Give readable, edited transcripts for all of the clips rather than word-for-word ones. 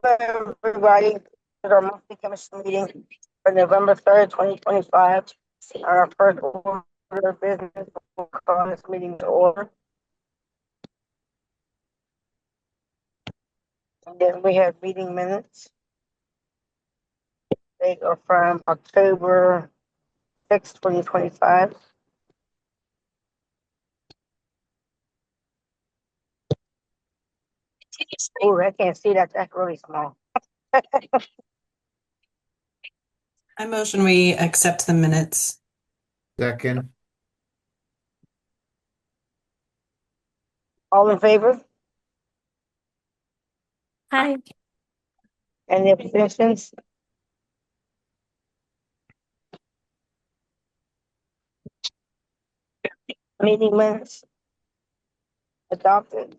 everybody to our monthly commission meeting for November 3rd, 2025. Our first order of business will call this meeting to order. And then we have meeting minutes. They are from October 6th, 2025. Oh, I can't see that. That's really small. I motion we accept the minutes. Second. All in favor? Hi. Any abstentions? Meeting minutes adopted.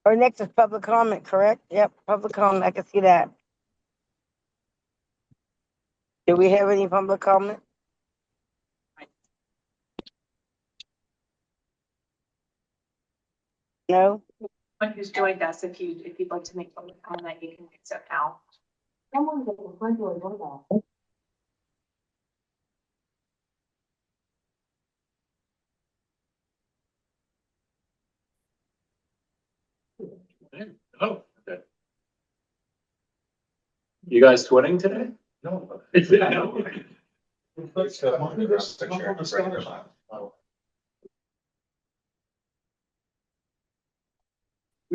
Our next is public comment, correct? Yep, public comment. I can see that. Do we have any public comment? No? Anyone who's joined us, if you'd like to make public comment, you can accept now. Oh, okay. You guys twinning today? No. We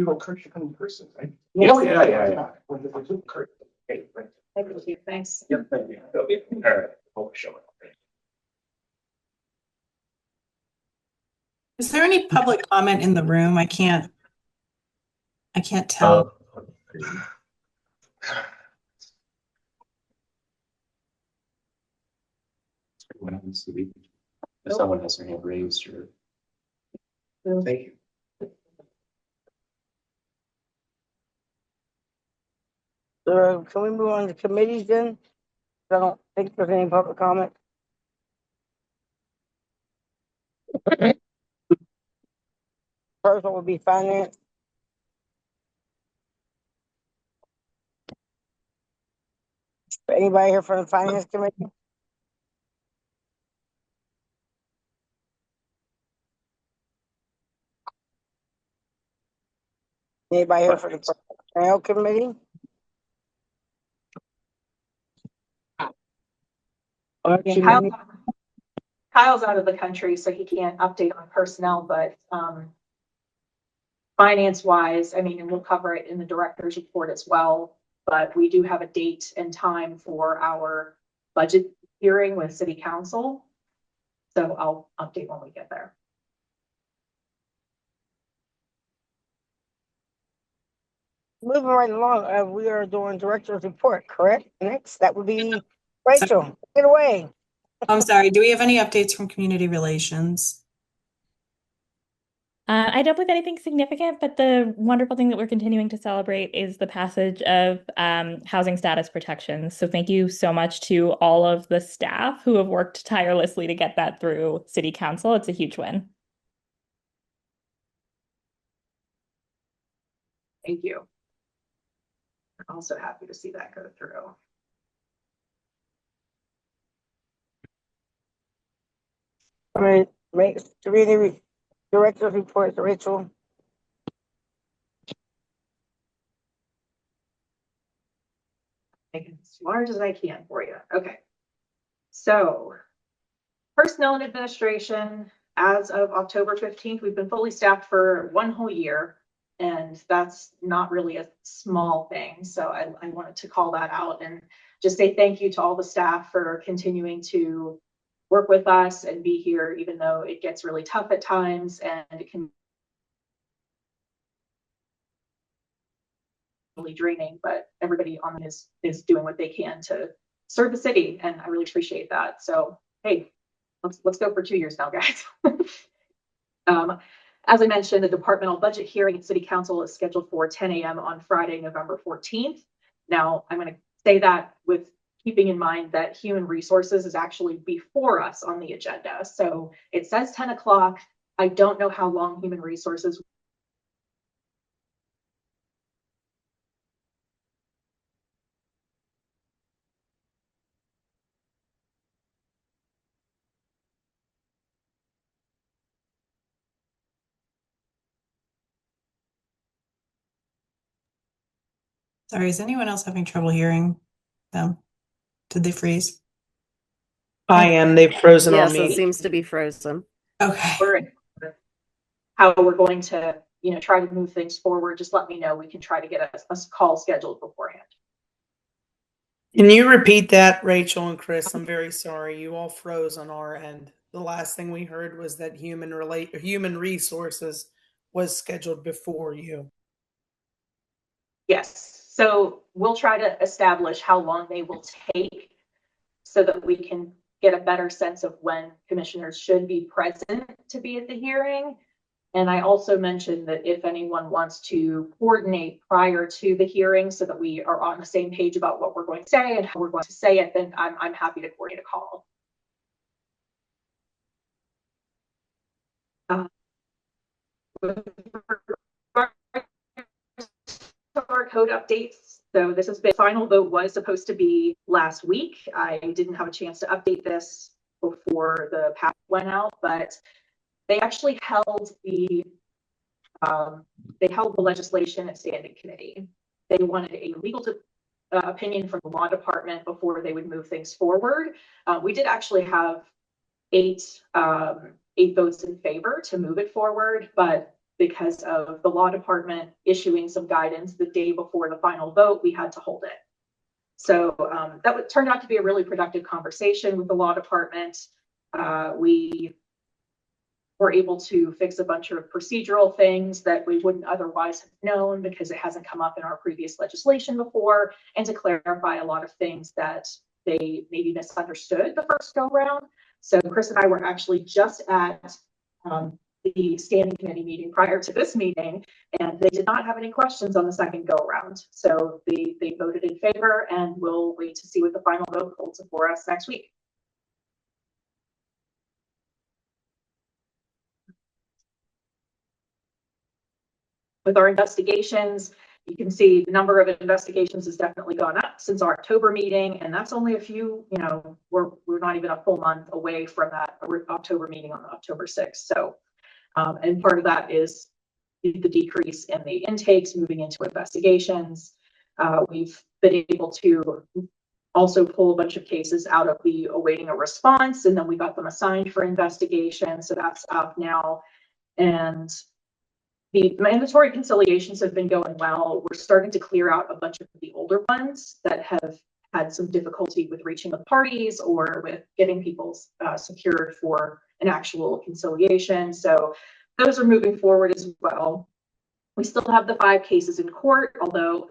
will encourage you to come in person, right? Yeah. Thank you. Thanks. Yep, thank you. All right. I'll show it. Is there any public comment in the room? I can't tell. If someone has their hand raised or. Thank you. So can we move on to committees then? I don't think there's any public comment. First one would be finance. Anybody here from the finance committee? Anybody here for the personnel committee? Kyle's out of the country, so he can't update on personnel, but finance wise, I mean, and we'll cover it in the director's report as well. But we do have a date and time for our budget hearing with city council. So I'll update when we get there. Moving right along, we are doing director's report, correct? Next, that would be Rachel. Take it away. I'm sorry. Do we have any updates from community relations? I don't believe anything significant, but the wonderful thing that we're continuing to celebrate is the passage of housing status protections. So thank you so much to all of the staff who have worked tirelessly to get that through City Council. It's a huge win. Thank you. I'm also happy to see that go through. All right, community director's report, Rachel. Make it as large as I can for you. Okay. So personnel and administration, as of October 15th, we've been fully staffed for 1 whole year. And that's not really a small thing. So I wanted to call that out and just say thank you to all the staff for continuing to work with us and be here, even though it gets really tough at times and it can be really draining, but everybody on this is doing what they can to serve the city. And I really appreciate that. So, hey, let's go for 2 years now, guys. As I mentioned, the departmental budget hearing at City Council is scheduled for 10 a.m. on Friday, November 14th. Now, I'm going to say that with keeping in mind that human resources is actually before us on the agenda. So it says 10 o'clock. I don't know how long human resources Sorry, is anyone else having trouble hearing them? Did they freeze? I am. They've frozen on Yes, it me. seems to be frozen. Okay. We're how we're going to, try to move things forward. Just let me know. We can try to get a call scheduled beforehand. Can you repeat that, Rachel and Chris? I'm very sorry. You all froze on our end. The last thing we heard was that human resources was scheduled before you. Yes. So we'll try to establish how long they will take so that we can get a better sense of when commissioners should be present to be at the hearing. And I also mentioned that if anyone wants to coordinate prior to the hearing so that we are on the same page about what we're going to say and how we're going to say it, then I'm happy to coordinate a call. Our code updates. So this has been, final vote was supposed to be last week. I didn't have a chance to update this before the packet went out, but they actually held the legislation at standing committee. They wanted a legal opinion from the law department before they would move things forward. We did actually have eight votes in favor to move it forward, but because of the law department issuing some guidance the day before the final vote, we had to hold it. So that turned out to be a really productive conversation with the law department. We were able to fix a bunch of procedural things that we wouldn't otherwise have known because it hasn't come up in our previous legislation before, and to clarify a lot of things that they maybe misunderstood the first go round. So Chris and I were actually just at the standing committee meeting prior to this meeting, and they did not have any questions on the second go around. So they voted in favor, and we'll wait to see what the final vote holds for us next week. With our investigations, you can see the number of investigations has definitely gone up since our October meeting, and that's only a few, we're not even a full month away from that October meeting on October 6th. So, and part of that is the decrease in the intakes moving into investigations. We've been able to also pull a bunch of cases out of the awaiting a response, and then we got them assigned for investigation. So that's up now. And the mandatory conciliations have been going well. We're starting to clear out a bunch of the older ones that have had some difficulty with reaching the parties or with getting people secured for an actual conciliation. So those are moving forward as well. We still have the 5 cases in court, although,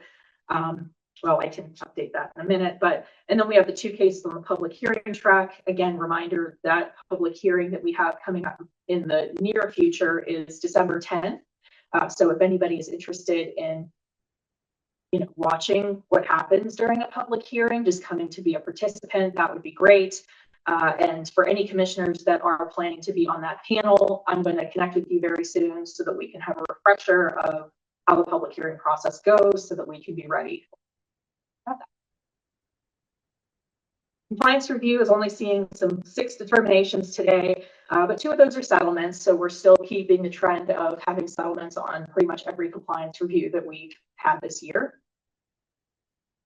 well, I can update that in a minute, and then we have the 2 cases on the public hearing track. Again, reminder that public hearing that we have coming up in the near future is December 10th. So if anybody is interested in, watching what happens during a public hearing, just coming to be a participant, that would be great. And for any commissioners that are planning to be on that panel, I'm going to connect with you very soon so that we can have a refresher of how the public hearing process goes so that we can be ready. Compliance review is only seeing some 6 determinations today, but 2 of those are settlements. So we're still keeping the trend of having settlements on pretty much every compliance review that we've had this year.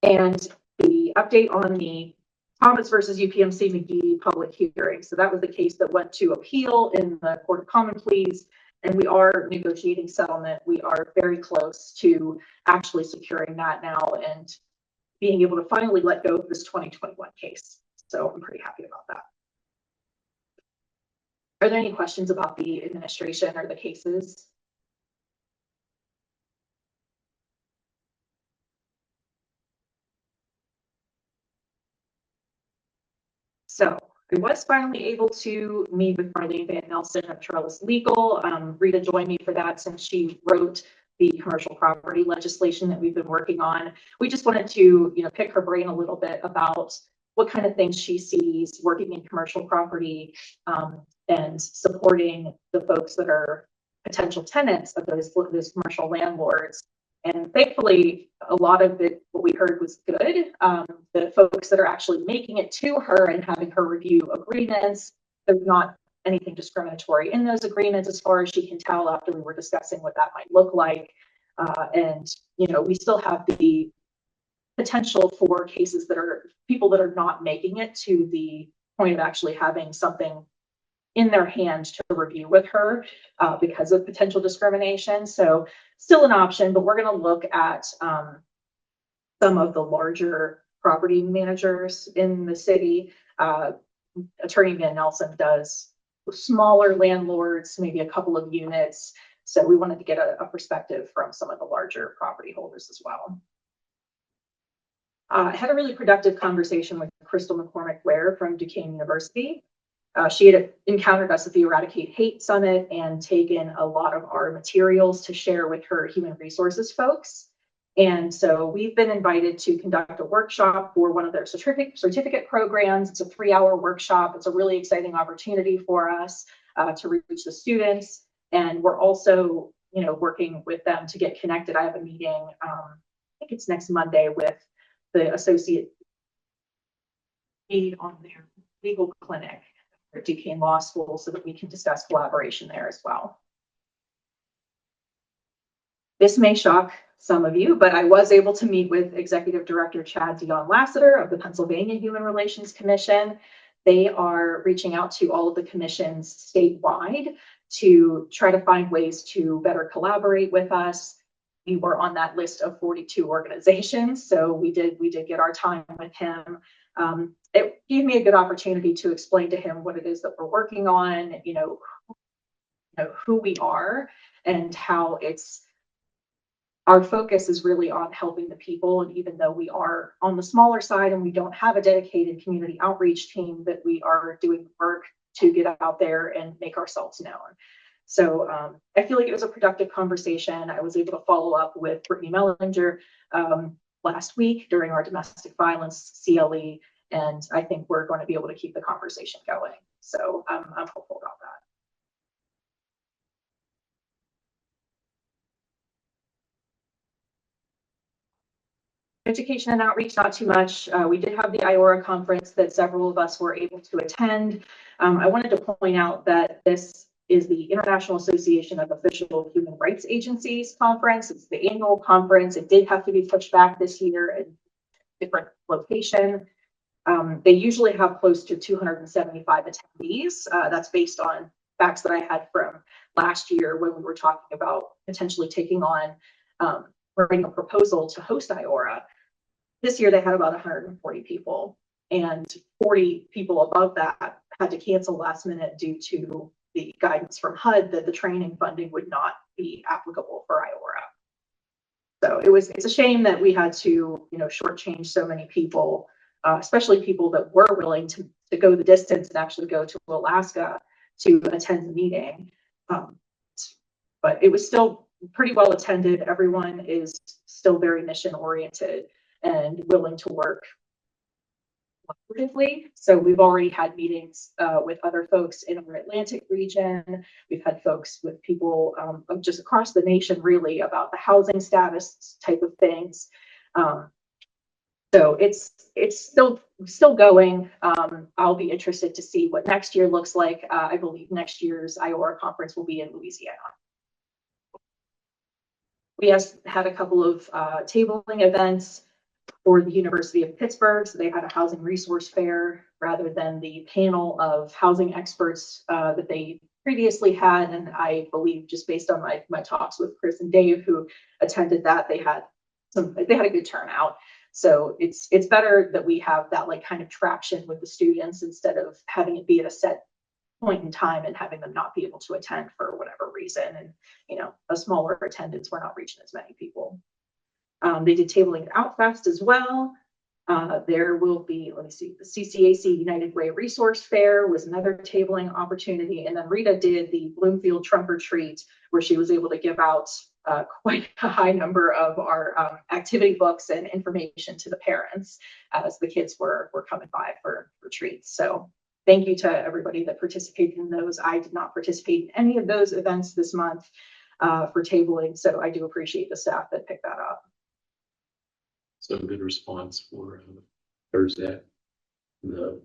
And the update on the Thomas versus UPMC McGee public hearing. So that was the case that went to appeal in the Court of Common Pleas, and we are negotiating settlement. We are very close to actually securing that now and being able to finally let go of this 2021 case. So I'm pretty happy about that. Are there any questions about the administration or the cases? So I was finally able to meet with Marlene Van Nelson of Charles Legal. Rita joined me for that since she wrote the commercial property legislation that we've been working on. We just wanted to, pick her brain a little bit about what kind of things she sees working in commercial property and supporting the folks that are potential tenants of those commercial landlords. And thankfully, a lot of it, what we heard was good. The folks that are actually making it to her and having her review agreements, there's not anything discriminatory in those agreements as far as she can tell after we were discussing what that might look like. And, we still have the potential for cases that are people that are not making it to the point of actually having something in their hand to review with her because of potential discrimination. So still an option, but we're going to look at some of the larger property managers in the city. Attorney Van Nelson does smaller landlords, maybe a couple of units. So we wanted to get a perspective from some of the larger property holders as well. I had a really productive conversation with Crystal McCormick Ware from Duquesne University. She had encountered us at the Eradicate Hate Summit and taken a lot of our materials to share with her human resources folks. And so we've been invited to conduct a workshop for one of their certificate programs. It's a 3-hour workshop. It's a really exciting opportunity for us to reach the students. And we're also, working with them to get connected. I have a meeting, I think it's next Monday, with the associate lead on their legal clinic at Duquesne Law School so that we can discuss collaboration there as well. This may shock some of you, but I was able to meet with Executive Director Chad Dion Lassiter of the Pennsylvania Human Relations Commission. They are reaching out to all of the commissions statewide to try to find ways to better collaborate with us. We were on that list of 42 organizations, so we did get our time with him. It gave me a good opportunity to explain to him what it is that we're working on, who we are, and how our focus is really on helping the people. And even though we are on the smaller side and we don't have a dedicated community outreach team, that we are doing work to get out there and make ourselves known. So I feel like it was a productive conversation. I was able to follow up with Brittany Mellinger last week during our domestic violence CLE, and I think we're going to be able to keep the conversation going. So I'm hopeful about that. Education and outreach, not too much. We did have the IORA conference that several of us were able to attend. I wanted to point out that this is the International Association of Official Human Rights Agencies conference. It's the annual conference. It did have to be pushed back this year in a different location. They usually have close to 275 attendees. That's based on facts that I had from last year when we were talking about potentially taking on writing a proposal to host IORA. This year they had about 140 people, and 40 people above that had to cancel last minute due to the guidance from HUD that the training funding would not be applicable for IORA. So it's a shame that we had to, shortchange so many people, especially people that were willing to go the distance and actually go to Alaska to attend the meeting. But it was still pretty well attended. Everyone is still very mission oriented and willing to work collaboratively. So we've already had meetings with other folks in our Atlantic region. We've had folks with people just across the nation, really, about the housing status type of things. So it's still going. I'll be interested to see what next year looks like. I believe next year's IORA conference will be in Louisiana. We had a couple of tabling events for the University of Pittsburgh. So they had a housing resource fair rather than the panel of housing experts that they previously had. And I believe, just based on my talks with Chris and Dave, who attended that, they had a good turnout. So it's better that we have that kind of traction with the students instead of having it be at a set point in time and having them not be able to attend for whatever reason. And, a smaller attendance, we're not reaching as many people. They did tabling at Outfest as well. There will be, let me see, the CCAC United Way Resource Fair was another tabling opportunity. And then Rita did the Bloomfield Trunk or Treat, where she was able to give out quite a high number of our activity books and information to the parents as the kids were coming by for treats. So thank you to everybody that participated in those. I did not participate in any of those events this month for tabling, so I do appreciate the staff that picked that up. So good response for Thursday. The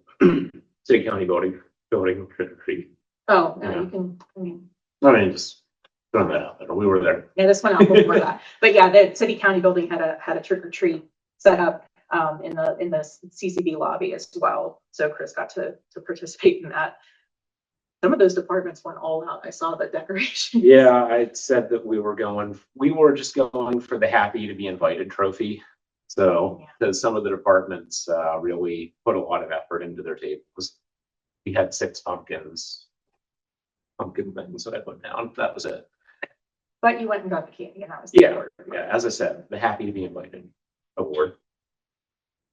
city county voting trick or treat. Oh, no, Yeah. you can, Just throwing that out there. We were there. yeah, this went out before that. But yeah, the city county building had a trick or treat set up in the CCB lobby as well. So Chris got to participate in that. Some of those departments went all out. I saw the decorations. Yeah, I said that we were just going for the happy to be invited trophy. So, because some of the departments really put a lot of effort into their tables. We had 6 pumpkin things that I put down. That was it. But you went and got the candy, and that was the Yeah, award. yeah. As I said, the happy to be invited award.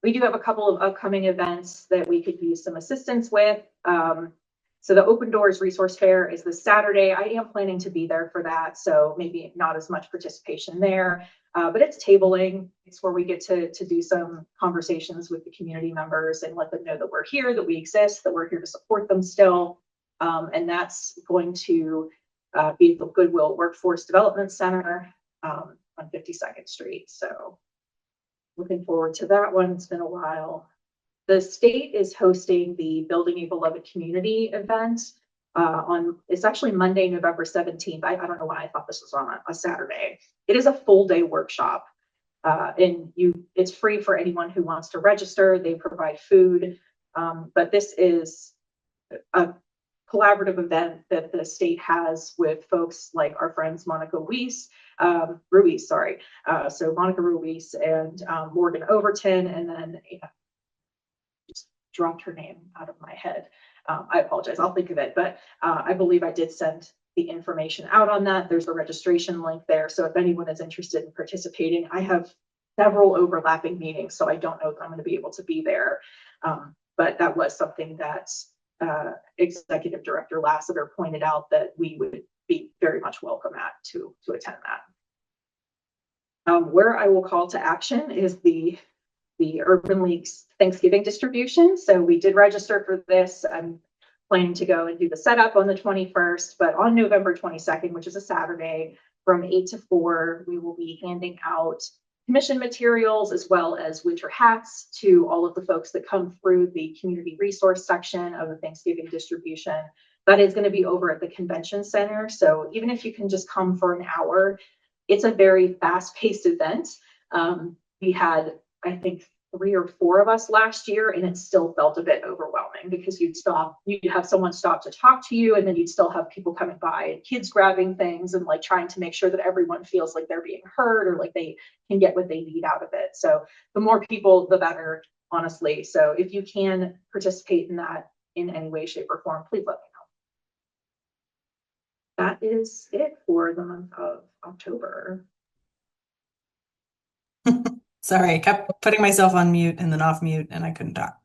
We do have a couple of upcoming events that we could use some assistance with. So the Open Doors Resource Fair is this Saturday. I am planning to be there for that, so maybe not as much participation there, but it's tabling. It's where we get to do some conversations with the community members and let them know that we're here, that we exist, that we're here to support them still. And that's going to be at the Goodwill Workforce Development Center on 52nd Street. So looking forward to that one. It's been a while. The state is hosting the Building a Beloved Community event it's actually Monday, November 17th. I don't know why I thought this was on a Saturday. It is a full day workshop. And it's free for anyone who wants to register. They provide food. But this is a collaborative event that the state has with folks like our friends Monica Ruiz, so Monica Ruiz and Morgan Overton, and then just dropped her name out of my head. I apologize, I'll think of it, but I believe I did send the information out on that. There's a registration link there, so if anyone is interested in participating, I have several overlapping meetings, so I don't know if I'm going to be able to be there, but that was something that Executive Director Lassiter pointed out that we would be very much welcome to attend that. Where I will call to action is the Urban League's Thanksgiving distribution. So we did register for this. I'm planning to go and do the setup on the 21st, but on November 22nd, which is a Saturday, from 8 to 4, we will be handing out commission materials as well as winter hats to all of the folks that come through the community resource section of the Thanksgiving distribution. That is going to be over at the convention center. So even if you can just come for an hour, it's a very fast-paced event. We had, I think, 3 or 4 of us last year, and it still felt a bit overwhelming because you'd have someone stop to talk to you, and then you'd still have people coming by and kids grabbing things and like trying to make sure that everyone feels like they're being heard or like they can get what they need out of it. So the more people, the better, honestly. So if you can participate in that in any way, shape, or form, please let me know. That is it for the month of October. Sorry, I kept putting myself on mute and then off mute, and I couldn't talk.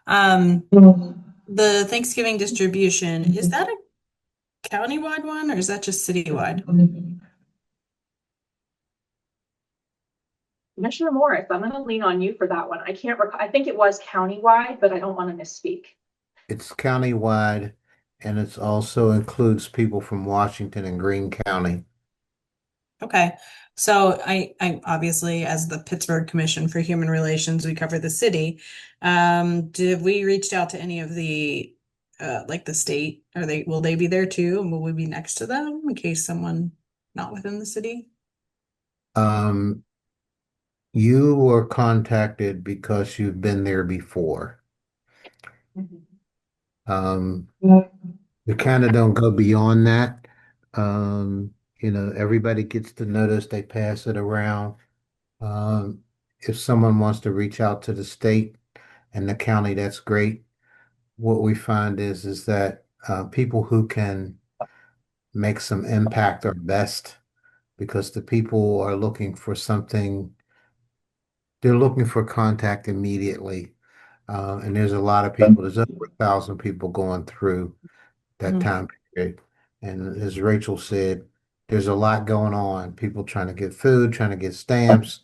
The Thanksgiving distribution, is that a countywide one or is that just citywide? Commissioner Morris, I'm going to lean on you for that one. I can't recall. I think it was countywide, but I don't want to misspeak. It's countywide, and it also includes people from Washington and Greene County. Okay. So I obviously, as the Pittsburgh Commission for Human Relations, we cover the city. Did we reached out to any of the like the state? Will they be there too? And will we be next to them in case someone not within the city? You were contacted because you've been there before. We kind of don't go beyond that. Everybody gets the notice, they pass it around. If someone wants to reach out to the state and the county, that's great. What we find is that people who can make some impact are best because the people are looking for something. They're looking for contact immediately. And there's a lot of people, there's over 1,000 people going through that time period. And as Rachel said, there's a lot going on. People trying to get food, trying to get stamps.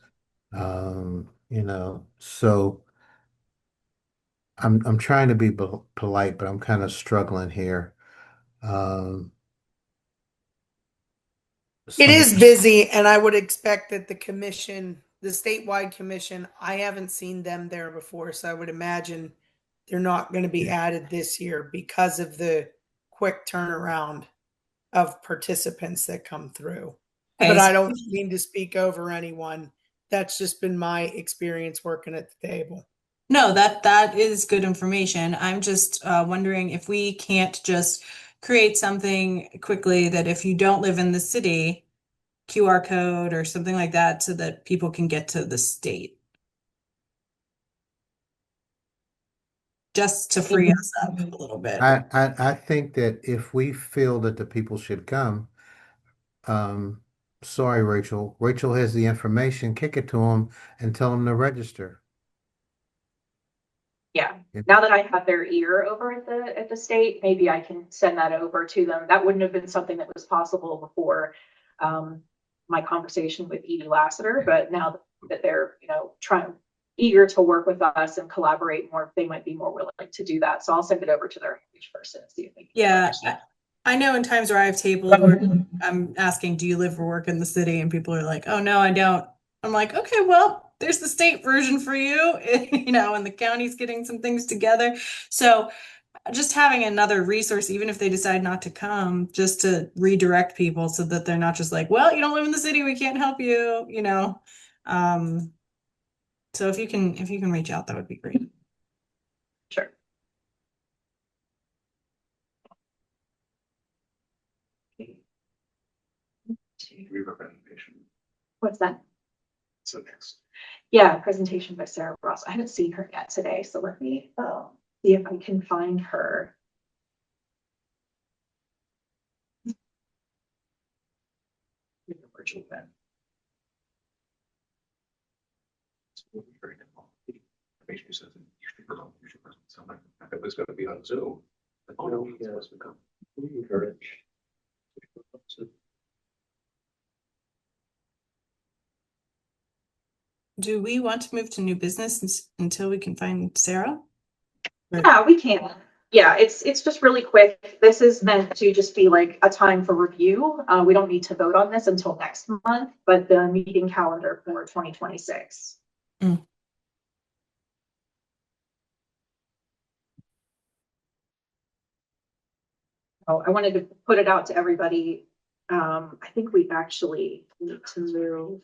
So I'm trying to be polite, but I'm kind of struggling here. It is busy, and I would expect that the commission, the statewide commission, I haven't seen them there before, so I would imagine they're not going to be added this year because of the quick turnaround of participants that come through. Okay, But I so- don't mean to speak over anyone. That's just been my experience working at the table. No, that is good information. I'm just wondering if we can't just create something quickly that if you don't live in the city, QR code or something like that so that people can get to the state. Just to free us up a little bit. I think that if we feel that the people should come, sorry, Rachel. Rachel has the information, kick it to them and tell them to register. Yeah, Yeah. now that I have their ear over at the state, maybe I can send that over to them. That wouldn't have been something that was possible before my conversation with Edie Lassiter, but now that they're, eager to work with us and collaborate more, they might be more willing to do that. So I'll send it over to their each person and see if they can. Yeah, I know in times where I have tables where I'm asking, do you live or work in the city? And people are like, oh, no, I don't. I'm like, okay, well, there's the state version for you, and the county's getting some things together. So just having another resource, even if they decide not to come, just to redirect people so that they're not just like, well, you don't live in the city, we can't help you, So if you can reach out, that would be great. Sure. We have a presentation. What's that? So next. Yeah, presentation by Sarah Ross. I haven't seen her yet today, so let me see if I can find her. Virtual event. It's very difficult. Information says that you should go, you should present something. If it was going to be on Zoom, but oh no, it's supposed to come. We encourage. Do we want to move to new business until we can find Sarah? Yeah, we can. Yeah, it's just really quick. This is meant to just be like a time for review. We don't need to vote on this until next month, but the meeting calendar for 2026. Oh, I wanted to put it out to everybody. I think we actually need to move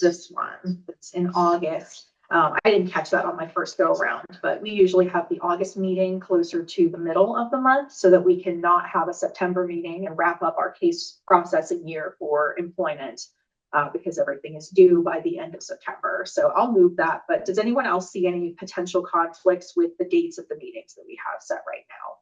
this one. It's in August. I didn't catch that on my first go around, but we usually have the August meeting closer to the middle of the month so that we can not have a September meeting and wrap up our case processing year for employment because everything is due by the end of September. So I'll move that. But does anyone else see any potential conflicts with the dates of the meetings that we have set right now?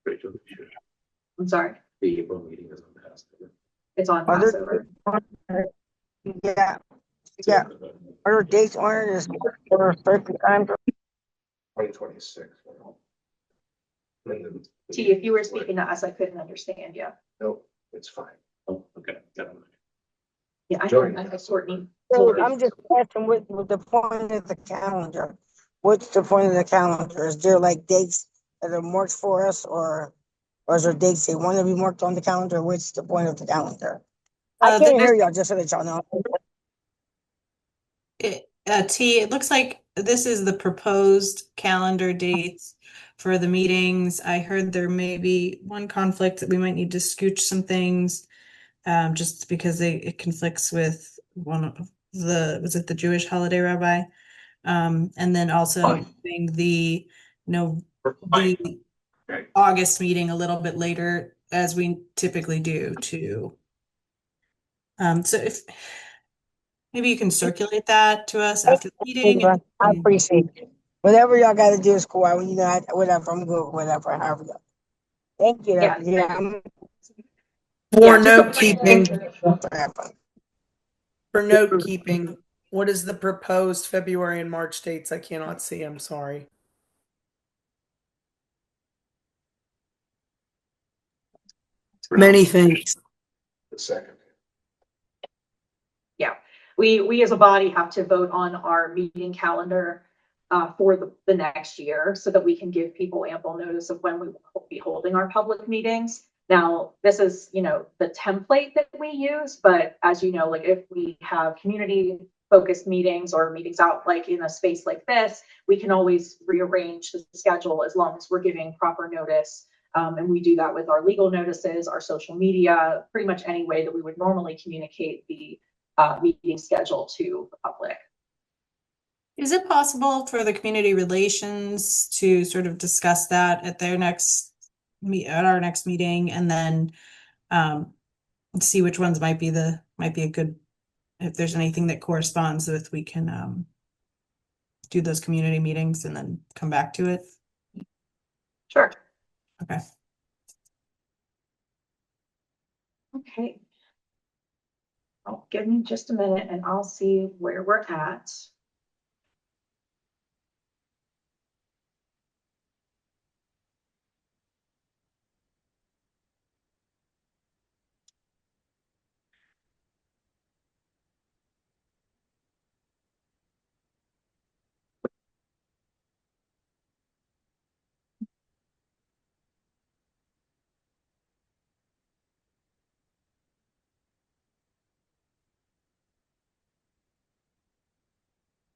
Rachel, I'm sorry, the April meeting is on the past. it's on Other- Passover. Yeah, yeah. Are there dates on it? Is for a certain time? 2026. T, if you were speaking to us, I couldn't understand you. No, it's fine. Oh, okay. Got it. Yeah, I Join know, Courtney. So I'm just asking what the point of the calendar? What's the point of the calendar? Is there like dates that are marked for us or is there dates they want to be marked on the calendar? What's the point of the calendar? I can't hear y'all, just so that y'all know. It looks like this is the proposed calendar dates for the meetings. I heard there may be one conflict that we might need to scooch some things, just because it conflicts with one of was it the Jewish holiday rabbi? And then also doing the August meeting a little bit later, as we typically do too. So if maybe you can circulate that to us after the meeting. I appreciate it. Whatever y'all got to do is cool. Whatever, I'm good, whatever, however. Thank you. Yeah. Yeah. For just note a- keeping, what is the proposed February and March dates? I cannot see. I'm sorry. Many thanks. The second. Yeah, we as a body have to vote on our meeting calendar for the next year so that we can give people ample notice of when we will be holding our public meetings. Now, this is, the template that we use, but as you know, like if we have community focused meetings or meetings out like in a space like this, we can always rearrange the schedule as long as we're giving proper notice. And we do that with our legal notices, our social media, pretty much any way that we would normally communicate the meeting schedule to the public. Is it possible for the community relations to sort of discuss that at their next at our next meeting, and then see which ones might be a good, if there's anything that corresponds with, we can do those community meetings and then come back to it? Sure. Okay. Okay. I'll give me just a minute and I'll see where we're at.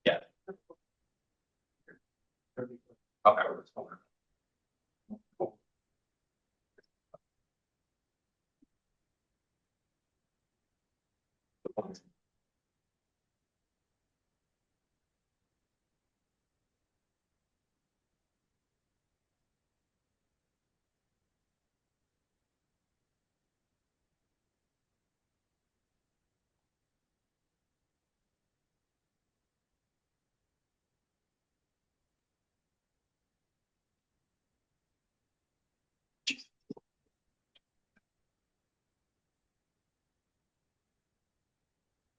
Yeah. Okay.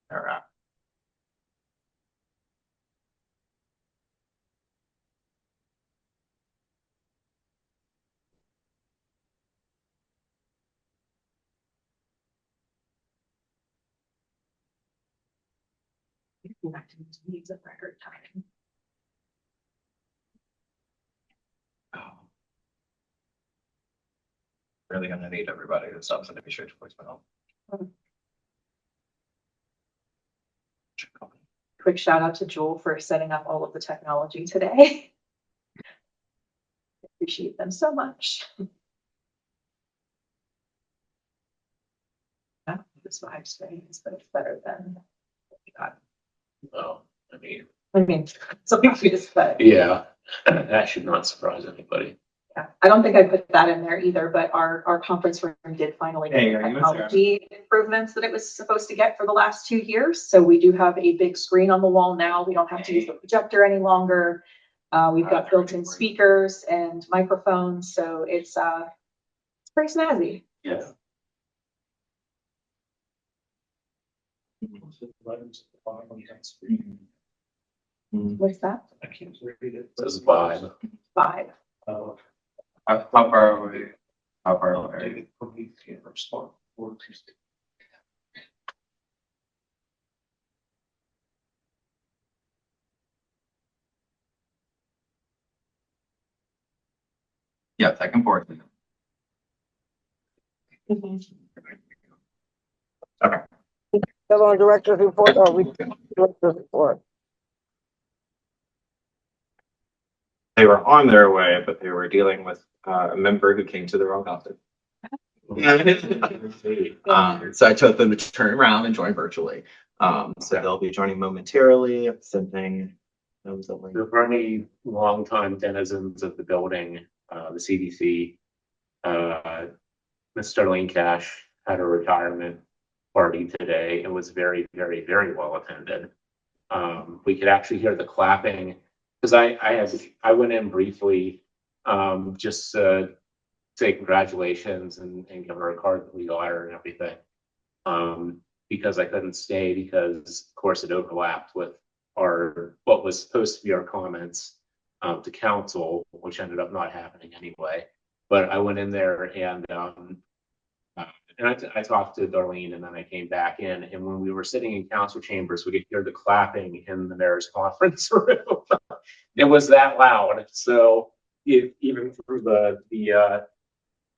All right. Back to needs of record time. Really gonna need everybody to stop sending me straight to voicemail. Quick shout out to Joel for setting up all of the technology today. Appreciate them so much. Yeah, this vibe space, but it's better than what we got. Well, I mean, so obvious, but yeah, that should not surprise anybody. yeah, I don't think I put that in there either, but our conference room did finally get Hey, the are you technology improvements that it was supposed to get for the last 2 years. So we do have a big screen on the wall now. We don't have to use the projector any longer. We've got built-in speakers and microphones, so it's pretty snazzy. Yeah. What's that? I can't read it. Says vibe. 5. How far away? How far away? Yeah, back and forth. Okay. Still on director's report or we director's report? They were on their way, but they were dealing with a member who came to the wrong office. So I told them to turn around and join virtually. So they'll be joining momentarily. Something that was only. For any longtime denizens of the building, the CDC, Ms. Darlene Cash had a retirement party today. It was very, very, very well attended. We could actually hear the clapping because I went in briefly, just to say congratulations and give her a card that we got her and everything. Because I couldn't stay because of course it overlapped with what was supposed to be our comments to council, which ended up not happening anyway. But I went in there and I talked to Darlene and then I came back in, and when we were sitting in council chambers, we could hear the clapping in the mayor's conference room. It was that loud. So even through the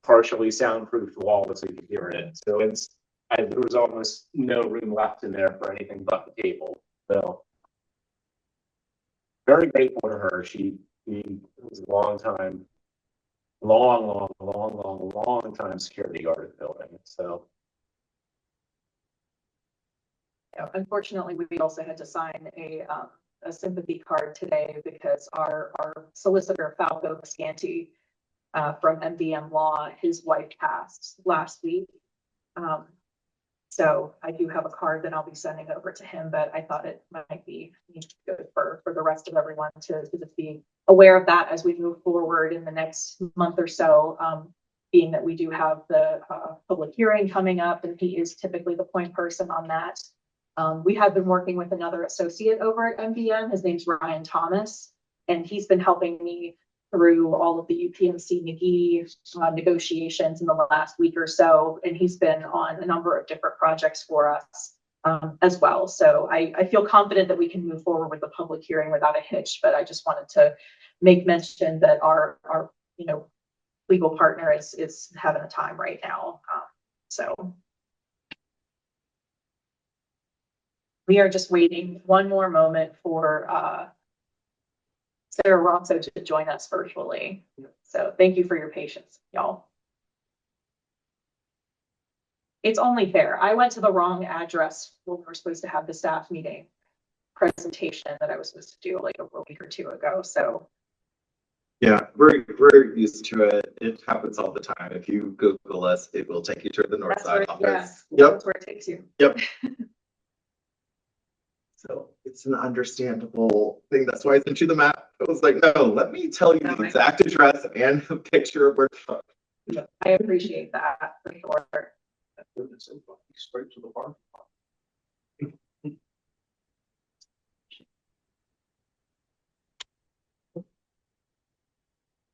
partially soundproofed walls, we could hear it. So there was almost no room left in there for anything but the table. So very grateful to her. She was a long time, long time security guard at the building. So Yeah, unfortunately, we also had to sign a sympathy card today because our solicitor Falco Viscanti from MBM Law, his wife passed last week. So I do have a card that I'll be sending over to him, but I thought it might be good for the rest of everyone to just be aware of that as we move forward in the next month or so, being that we do have the public hearing coming up, and he is typically the point person on that. We have been working with another associate over at MBM. His name's Ryan Thomas, and he's been helping me through all of the UPMC McGee negotiations in the last week or so. And he's been on a number of different projects for us as well. So I feel confident that we can move forward with the public hearing without a hitch, but I just wanted to make mention that our legal partner is having a time right now. So we are just waiting one more moment for Sarah Rosso to join us virtually. So thank you for your patience, y'all. It's only fair. I went to the wrong address when we were supposed to have the staff meeting presentation that I was supposed to do like a week or two ago. So Yeah, we're used to it. It happens all the time. If you Google us, it will take you to the north side office. Yep. That's where it takes you. Yep. So it's an understandable thing. That's why I sent you the map. I was like, no, let me tell you the exact address and a picture of where. I appreciate that for sure. Straight to the bar.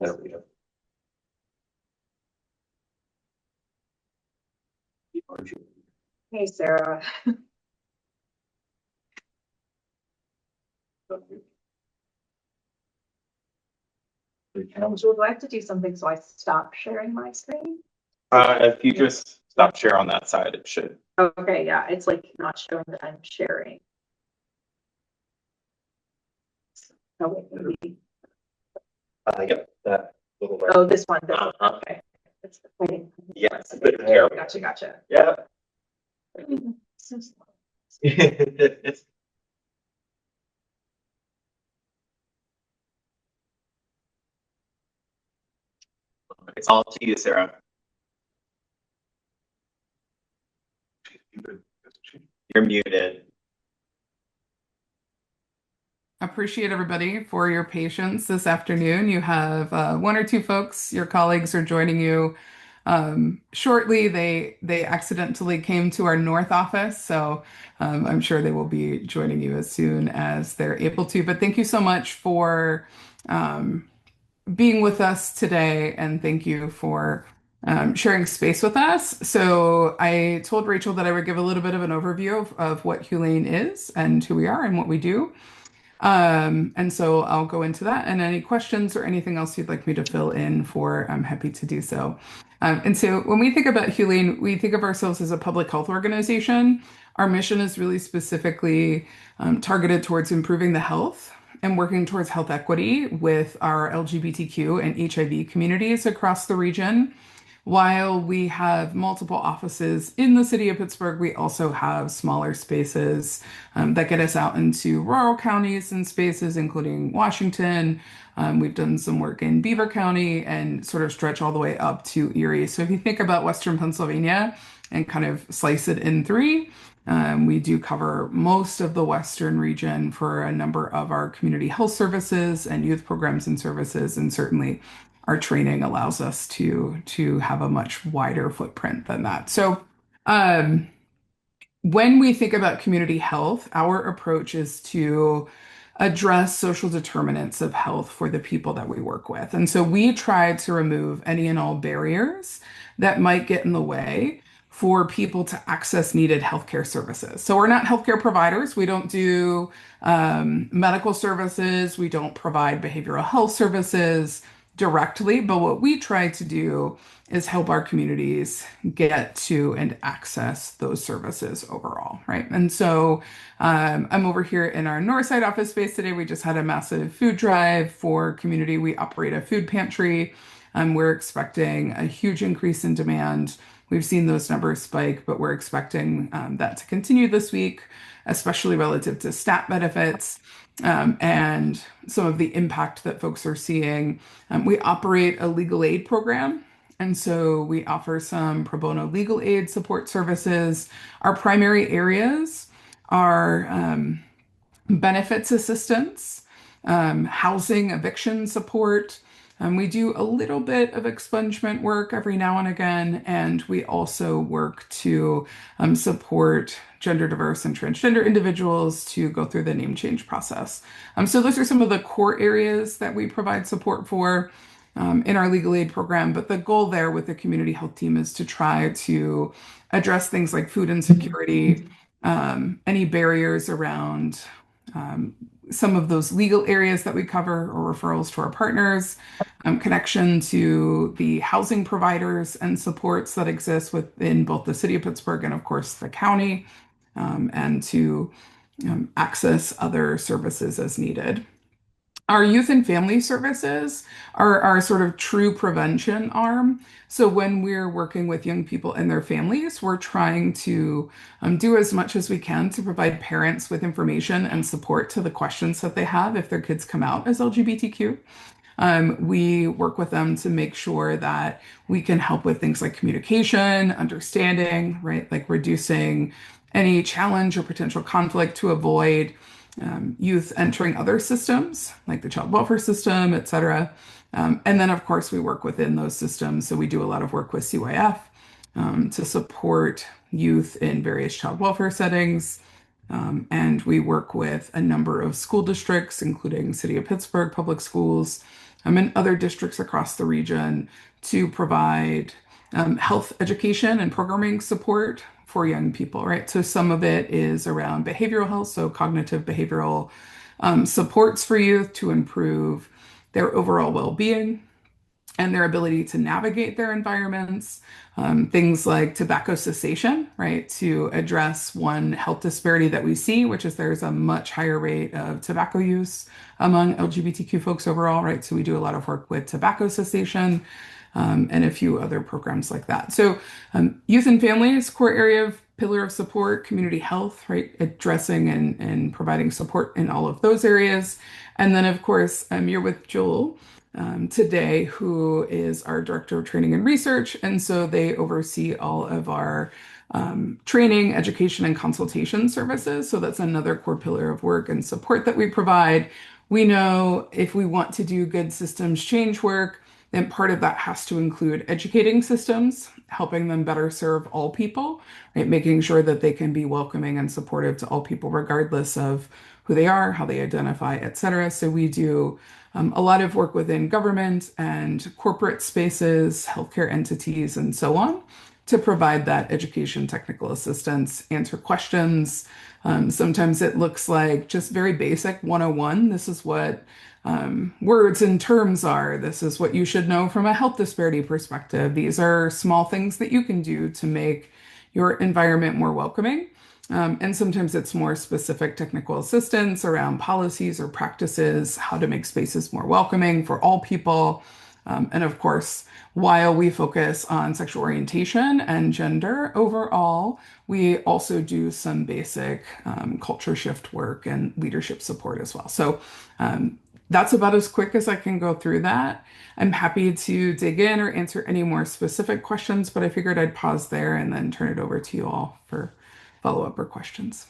there we go. Hey, Sarah. Would I have to do something so I stop sharing my screen? If you just stop share on that side, it should. Okay, yeah, it's like not showing that I'm sharing. Oh, wait, maybe. Yep, that little. Oh, this one. Okay. It's the thing. Yes. Okay, gotcha. Yeah. So slow. It's all to you, Sarah. You're muted. Appreciate everybody for your patience this afternoon. You have one or two folks, your colleagues are joining you shortly. They accidentally came to our north office, so I'm sure they will be joining you as soon as they're able to. But thank you so much for being with us today, and thank you for sharing space with us. So I told Rachel that I would give a little bit of an overview of what Hulane is and who we are and what we do. And so I'll go into that, and any questions or anything else you'd like me to fill in for, I'm happy to do so. And so when we think about Hulane, we think of ourselves as a public health organization. Our mission is really specifically targeted towards improving the health and working towards health equity with our LGBTQ and HIV communities across the region. While we have multiple offices in the city of Pittsburgh, we also have smaller spaces that get us out into rural counties and spaces, including Washington. We've done some work in Beaver County and sort of stretch all the way up to Erie. So if you think about Western Pennsylvania and kind of slice it in three, we do cover most of the Western region for a number of our community health services and youth programs and services, and certainly our training allows us to have a much wider footprint than that. So when we think about community health, our approach is to address social determinants of health for the people that we work with. And so we try to remove any and all barriers that might get in the way for people to access needed healthcare services. So we're not healthcare providers. We don't do medical services. We don't provide behavioral health services. directly, but what we try to do is help our communities get to and access those services overall, right? And so I'm over here in our Northside office space today. We just had a massive food drive for community. We operate a food pantry. We're expecting a huge increase in demand. We've seen those numbers spike, but we're expecting that to continue this week, especially relative to STAT benefits and some of the impact that folks are seeing. We operate a legal aid program. And so we offer some pro bono legal aid support services. Our primary areas are benefits assistance, housing eviction support. We do a little bit of expungement work every now and again, and we also work to support gender diverse and transgender individuals to go through the name change process. So those are some of the core areas that we provide support for in our legal aid program. But the goal there with the community health team is to try to address things like food insecurity, any barriers around some of those legal areas that we cover or referrals to our partners, connection to the housing providers and supports that exist within both the city of Pittsburgh and, of course, the county, and to access other services as needed. Our youth and family services are our sort of true prevention arm. So when we're working with young people and their families, we're trying to do as much as we can to provide parents with information and support to the questions that they have if their kids come out as LGBTQ. We work with them to make sure that we can help with things like communication, understanding, right? Like reducing any challenge or potential conflict to avoid youth entering other systems like the child welfare system, et cetera. And then, of course, we work within those systems. So we do a lot of work with CYF to support youth in various child welfare settings. And we work with a number of school districts, including City of Pittsburgh Public Schools, and other districts across the region to provide health education and programming support for young people, right? So some of it is around behavioral health, so cognitive behavioral supports for youth to improve their overall well-being and their ability to navigate their environments. Things like tobacco cessation, right? To address one health disparity that we see, which is there's a much higher rate of tobacco use among LGBTQ folks overall, right? So we do a lot of work with tobacco cessation and a few other programs like that. So youth and families, core area of pillar of support, community health, right? Addressing and providing support in all of those areas. And then, of course, you're with Joel today, who is our Director of Training and Research. And so they oversee all of our training, education, and consultation services. So that's another core pillar of work and support that we provide. We know if we want to do good systems change work, then part of that has to include educating systems, helping them better serve all people, right? Making sure that they can be welcoming and supportive to all people, regardless of who they are, how they identify, et cetera. So we do a lot of work within government and corporate spaces, healthcare entities, and so on to provide that education, technical assistance, answer questions. Sometimes it looks like just very basic 101. This is what words and terms are. This is what you should know from a health disparity perspective. These are small things that you can do to make your environment more welcoming. And sometimes it's more specific technical assistance around policies or practices, how to make spaces more welcoming for all people. And of course, while we focus on sexual orientation and gender overall, we also do some basic culture shift work and leadership support as well. So that's about as quick as I can go through that. I'm happy to dig in or answer any more specific questions, but I figured I'd pause there and then turn it over to you all for follow-up or questions.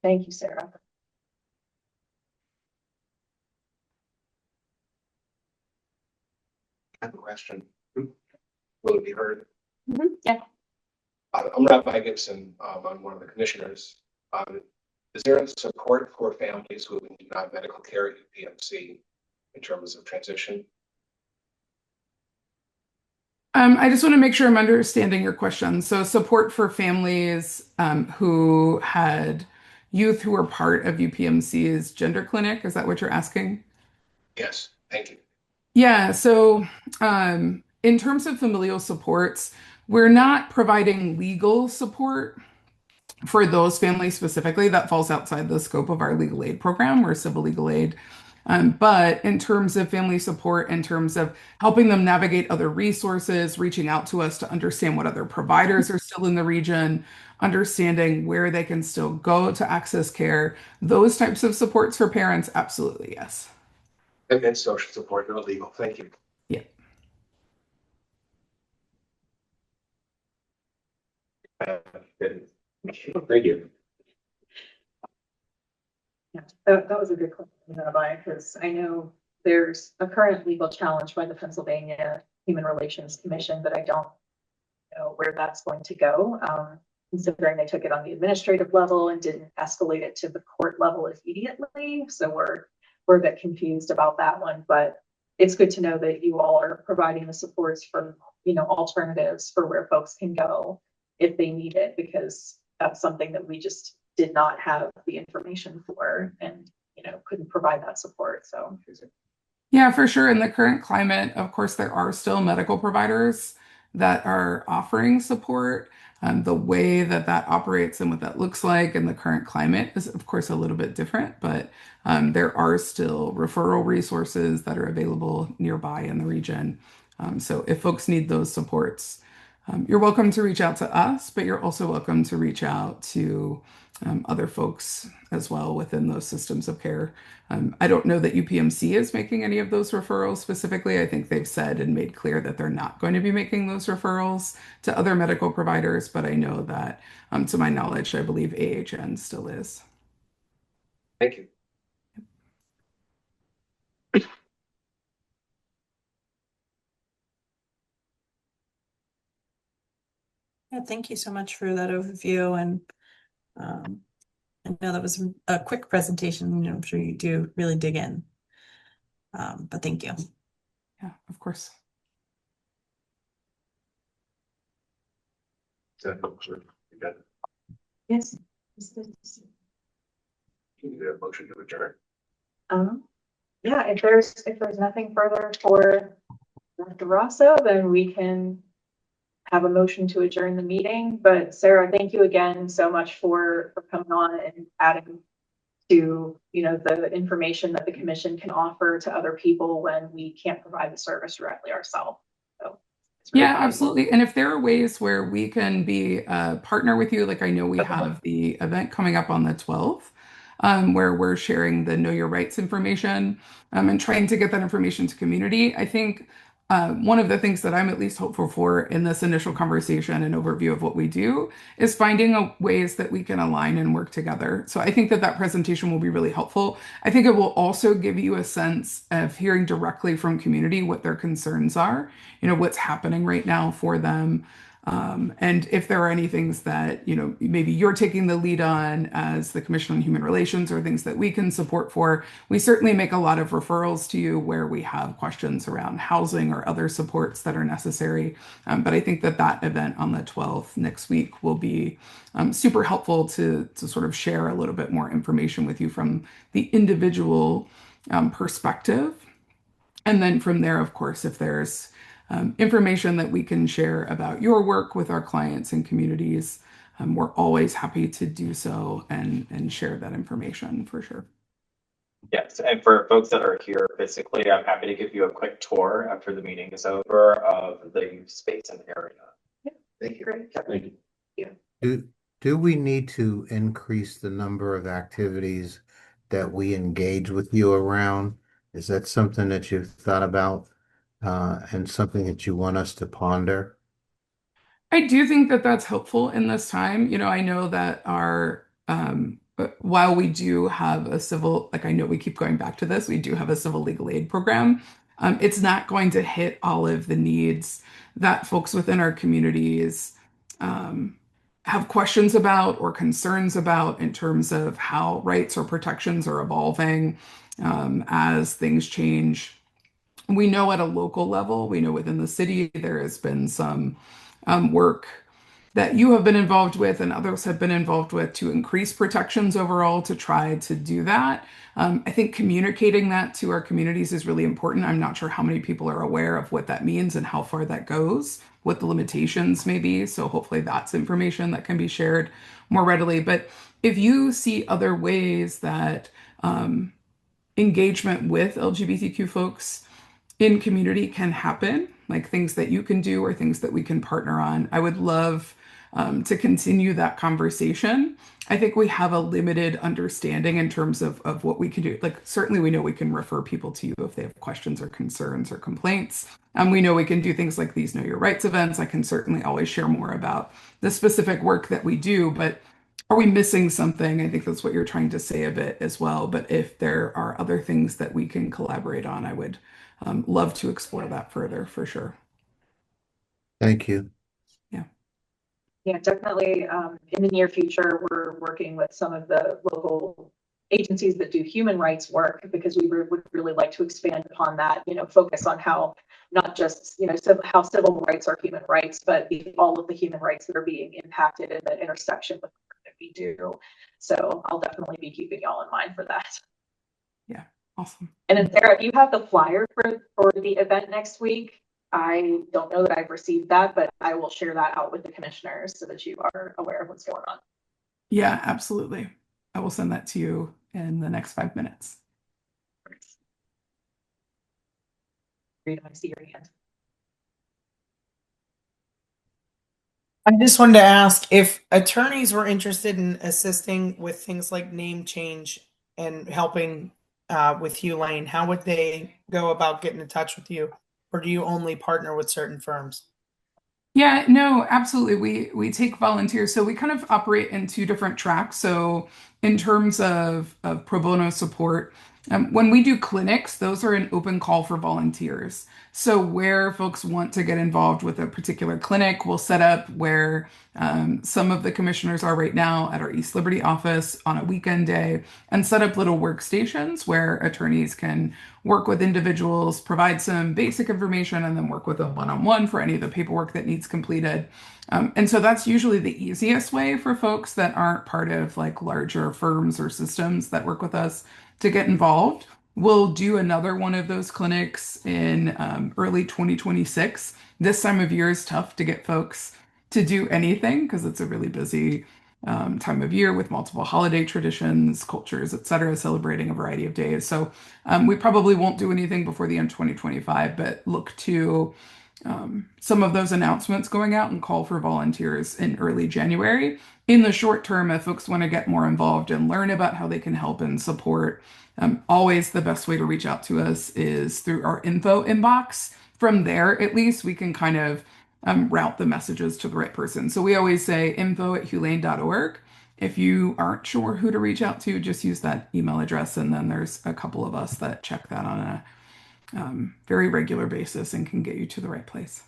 Thank you, Sarah. I have a question. Will it be heard? Yeah. I'm Rabbi Gibson. I'm one of the commissioners. Is there support for families who need medical care at UPMC in terms of transition? I just want to make sure I'm understanding your question. So support for families who had youth who are part of UPMC's gender clinic. Is that what you're asking? Yes, thank you. Yeah, so in terms of familial supports, we're not providing legal support for those families specifically. That falls outside the scope of our legal aid program or civil legal aid. But in terms of family support, in terms of helping them navigate other resources, reaching out to us to understand what other providers are still in the region, understanding where they can still go to access care, those types of supports for parents, absolutely, yes. And then social support, no legal. Thank you. Yeah. Thank you. Yeah, that was a good question, because I know there's a current legal challenge by the Pennsylvania Human Relations Commission, but I don't know where that's going to go. Considering they took it on the administrative level and didn't escalate it to the court level immediately. So we're a bit confused about that one, but it's good to know that you all are providing the supports for, alternatives for where folks can go if they need it, because that's something that we just did not have the information for and, couldn't provide that support. So. Yeah, for sure. In the current climate, of course, there are still medical providers that are offering support. The way that that operates and what that looks like in the current climate is, of course, a little bit different, but there are still referral resources that are available nearby in the region. So if folks need those supports, you're welcome to reach out to us, but you're also welcome to reach out to other folks as well within those systems of care. I don't know that UPMC is making any of those referrals specifically. I think they've said and made clear that they're not going to be making those referrals to other medical providers, but I know that, to my knowledge, I believe AHN still is. Thank you. Yeah, thank you so much for that overview. And I know that was a quick presentation. I'm sure you do really dig in. But thank you. Yeah, of course. Yes. Can you get a motion to adjourn? Yeah, if there's nothing further for Dr. Rosso, then we can have a motion to adjourn the meeting. But Sarah, thank you again so much for coming on and adding to, the information that the commission can offer to other people when we can't provide the service directly ourselves. So it's really Yeah, valuable. absolutely. And if there are ways where we can be a partner with you, like I know we have the event coming up on the 12th, where we're sharing the Know Your Rights information, and trying to get that information to community. I think one of the things that I'm at least hopeful for in this initial conversation and overview of what we do is finding ways that we can align and work together. So I think that that presentation will be really helpful. I think it will also give you a sense of hearing directly from community what their concerns are, what's happening right now for them. And if there are any things that, maybe you're taking the lead on as the Commission on Human Relations or things that we can support for, we certainly make a lot of referrals to you where we have questions around housing or other supports that are necessary. But I think that that event on the 12th next week will be super helpful to sort of share a little bit more information with you from the individual perspective. And then from there, of course, if there's information that we can share about your work with our clients and communities, we're always happy to do so and share that information for sure. Yes, and for folks that are here physically, I'm happy to give you a quick tour after the meeting is over of the space and area. Thank you. Great. Thank you. Do we need to increase the number of activities that we engage with you around? Is that something that you've thought about, and something that you want us to ponder? I do think that that's helpful in this time. I know that while we do have a civil, like I know we keep going back to this, we do have a civil legal aid program. It's not going to hit all of the needs that folks within our communities have questions about or concerns about in terms of how rights or protections are evolving as things change. We know at a local level, we know within the city, there has been some work that you have been involved with and others have been involved with to increase protections overall to try to do that. I think communicating that to our communities is really important. I'm not sure how many people are aware of what that means and how far that goes, what the limitations may be. So hopefully that's information that can be shared more readily. But if you see other ways that engagement with LGBTQ folks in community can happen, like things that you can do or things that we can partner on, I would love to continue that conversation. I think we have a limited understanding in terms of what we can do. Like, certainly we know we can refer people to you if they have questions or concerns or complaints. We know we can do things like these Know Your Rights events. I can certainly always share more about the specific work that we do, but are we missing something? I think that's what you're trying to say a bit as well. But if there are other things that we can collaborate on, I would love to explore that further for sure. Thank you. Yeah, definitely. In the near future, we're working with some of the local agencies that do human rights work because we would really like to expand upon that, focus on how not just, how civil rights are human rights, but all of the human rights that are being impacted in the intersection with the work that we do. So I'll definitely be keeping y'all in mind for that. Yeah, awesome. And then Sarah, if you have the flyer for the event next week, I don't know that I've received that, but I will share that out with the commissioners so that you are aware of what's going on. Yeah, absolutely. I will send that to you in the next 5 minutes. Rita, I see your hand. I just wanted to ask if attorneys were interested in assisting with things like name change and helping with Hugh Lane, how would they go about getting in touch with you? Or do you only partner with certain firms? Yeah, no, absolutely. We take volunteers. So we kind of operate in two different tracks. So in terms of pro bono support, when we do clinics, those are an open call for volunteers. So where folks want to get involved with a particular clinic, we'll set up where some of the commissioners are right now at our East Liberty office on a weekend day and set up little workstations where attorneys can work with individuals, provide some basic information, and then work with them one-on-one for any of the paperwork that needs completed. And so that's usually the easiest way for folks that aren't part of like larger firms or systems that work with us to get involved. We'll do another one of those clinics in early 2026. This time of year is tough to get folks to do anything because it's a really busy time of year with multiple holiday traditions, cultures, et cetera, celebrating a variety of days. So we probably won't do anything before the end of 2025, but look to some of those announcements going out and call for volunteers in early January. In the short term, if folks want to get more involved and learn about how they can help and support, always the best way to reach out to us is through our info inbox. From there, at least, we can kind of route the messages to the right person. So we always say info@hughLane.org. If you aren't sure who to reach out to, just use that email address. And then there's a couple of us that check that on a very regular basis and can get you to the right place.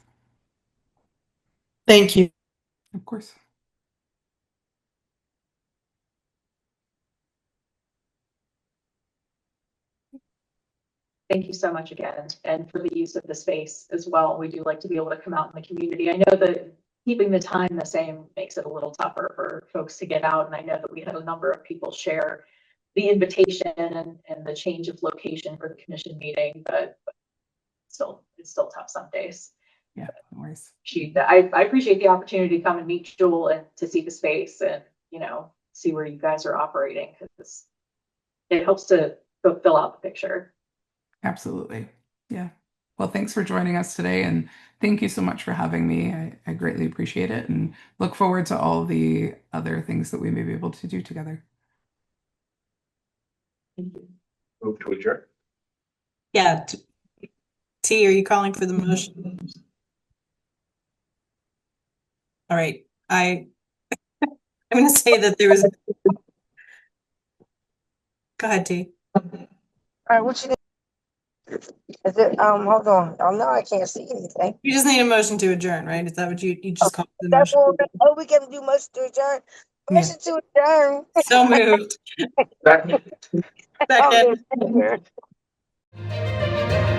Thank you. Of course. Thank you so much again, and for the use of the space as well. We do like to be able to come out in the community. I know that keeping the time the same makes it a little tougher for folks to get out, and I know that we had a number of people share the invitation and the change of location for the commission meeting, but it's still tough some days. Yeah, no worries. I appreciate the opportunity to come and meet Jewel and to see the space and see where you guys are operating, because it helps to fill out the picture. Absolutely. Yeah. Well, thanks for joining us today, and thank you so much for having me. I greatly appreciate it and look forward to all the other things that we may be able to do together. Thank you. Move to adjourn. Yeah. T, are you calling for the motion? All right. I'm going to say that there was. Go ahead, T. All right, what you need? Is it, hold on. Oh, no, I can't see anything. You just need a motion to adjourn, right? Is that what you just called the That's motion? what we can do motion to adjourn. Yeah. Motion to adjourn. So moved. Second. Second. Okay.